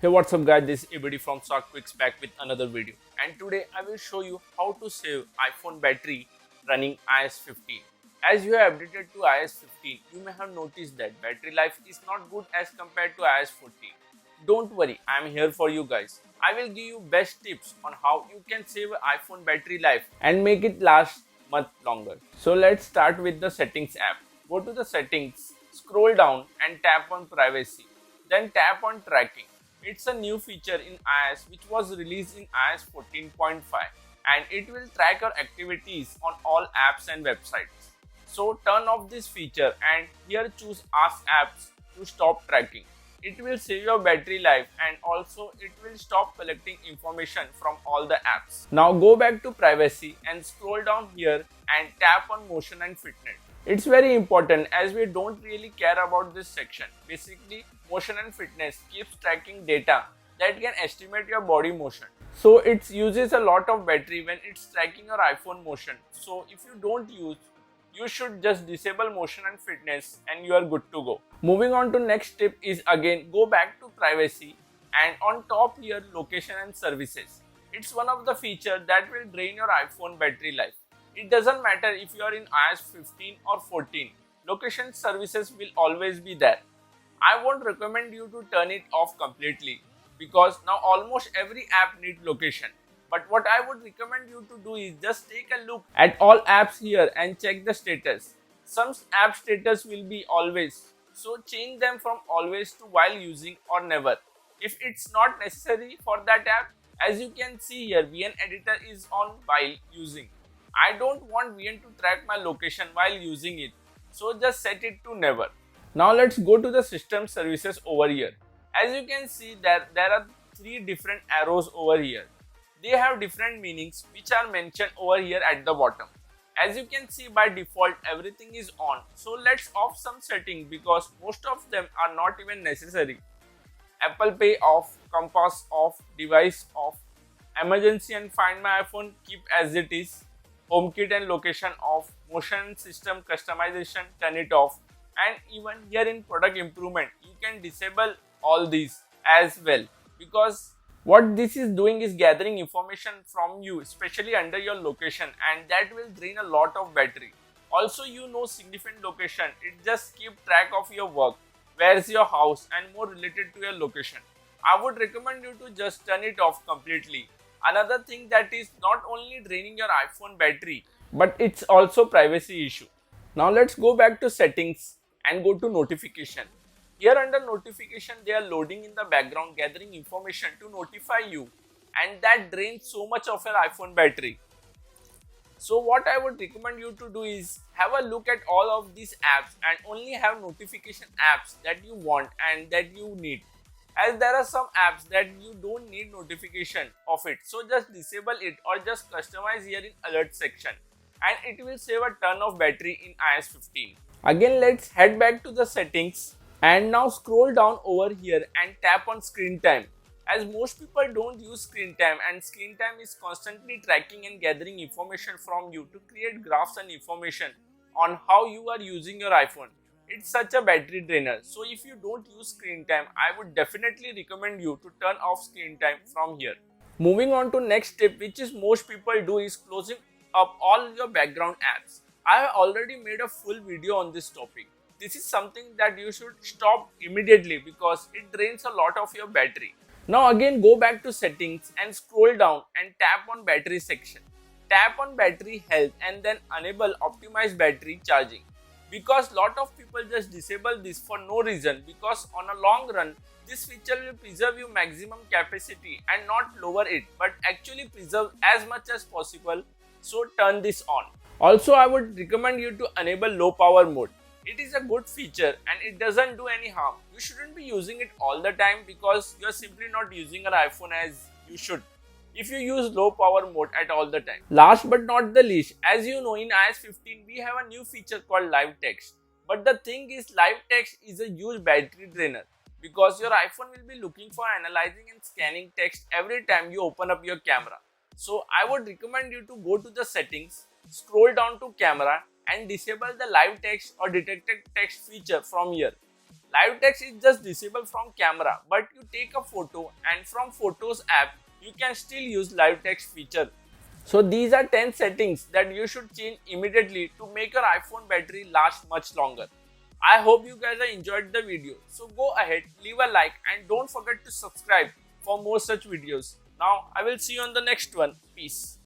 Hey, what's up guys, this is Abidi from StockQuicks back with another video, and today I will show you how to save iPhone battery running iOS 15. As you have updated to iOS 15, you may have noticed that battery life is not good as compared to iOS 14. Don't worry, I am here for you guys. I will give you best tips on how you can save iPhone battery life and make it last much longer. So let's start with the settings app. Go to the settings, scroll down and tap on privacy. Then tap on tracking. It's a new feature in iOS which was released in iOS 14.5 and it will track your activities on all apps and websites. So turn off this feature and here choose Ask Apps to stop tracking. It will save your battery life and also it will stop collecting information from all the apps. Now go back to privacy and scroll down here and tap on motion and fitness. It's very important as we don't really care about this section. Basically, motion and fitness keeps tracking data that can estimate your body motion. So it uses a lot of battery when it's tracking your iPhone motion. So if you don't use, you should just disable motion and fitness and you are good to go. Moving on to next tip is again go back to privacy and on top here location and services. It's one of the features that will drain your iPhone battery life. It doesn't matter if you are in iOS 15 or 14, location services will always be there. I won't recommend you to turn it off completely because now almost every app needs location. But what I would recommend you to do is just take a look at all apps here and check the status. Some app status will be always, so change them from always to while using or never. If it's not necessary for that app, as you can see here, VN editor is on while using. I don't want VN to track my location while using it, so just set it to never. Now let's go to the system services over here. As you can see that there are three different arrows over here. They have different meanings which are mentioned over here at the bottom. As you can see by default everything is on, so let's off some setting because most of them are not even necessary. Apple Pay off, Compass off, device off, emergency and find my iPhone keep as it is, HomeKit and location off, motion system customization turn it off, and even here in product improvement you can disable all these as well because what this is doing is gathering information from you especially under your location and that will drain a lot of battery. Also you know significant location, it just keep track of your work, where is your house and more related to your location. I would recommend you to just turn it off completely. Another thing that is not only draining your iPhone battery but it's also privacy issue. Now let's go back to settings and go to notification. Here under notification they are loading in the background gathering information to notify you and that drains so much of your iPhone battery. So what I would recommend you to do is have a look at all of these apps and only have notification apps that you want and that you need. As there are some apps that you don't need notification of it, so just disable it or just customize here in alert section and it will save a ton of battery in iOS 15. Again let's head back to the settings and now scroll down over here and tap on screen time. As most people don't use screen time and screen time is constantly tracking and gathering information from you to create graphs and information on how you are using your iPhone. It's such a battery drainer. So if you don't use screen time, I would definitely recommend you to turn off screen time from here. Moving on to next tip, which is most people do, is closing up all your background apps. I have already made a full video on this topic. This is something that you should stop immediately because it drains a lot of your battery. Now again go back to settings and scroll down and tap on battery section. Tap on battery health and then enable optimized battery charging. Because lot of people just disable this for no reason because on a long run this feature will preserve your maximum capacity and not lower it but actually preserve as much as possible, so turn this on. Also I would recommend you to enable low power mode. It is a good feature and it doesn't do any harm. You shouldn't be using it all the time because you are simply not using your iPhone as you should if you use low power mode at all the time. Last but not the least, as you know in iOS 15 we have a new feature called live text. But the thing is live text is a huge battery drainer because your iPhone will be looking for analyzing and scanning text every time you open up your camera. So I would recommend you to go to the settings, scroll down to camera and disable the live text or detected text feature from here. Live text is just disabled from camera, but you take a photo and from Photos app, you can still use live text feature. So these are 10 settings that you should change immediately to make your iPhone battery last much longer. I hope you guys have enjoyed the video. So go ahead, leave a like and don't forget to subscribe for more such videos. Now I will see you on the next one. Peace.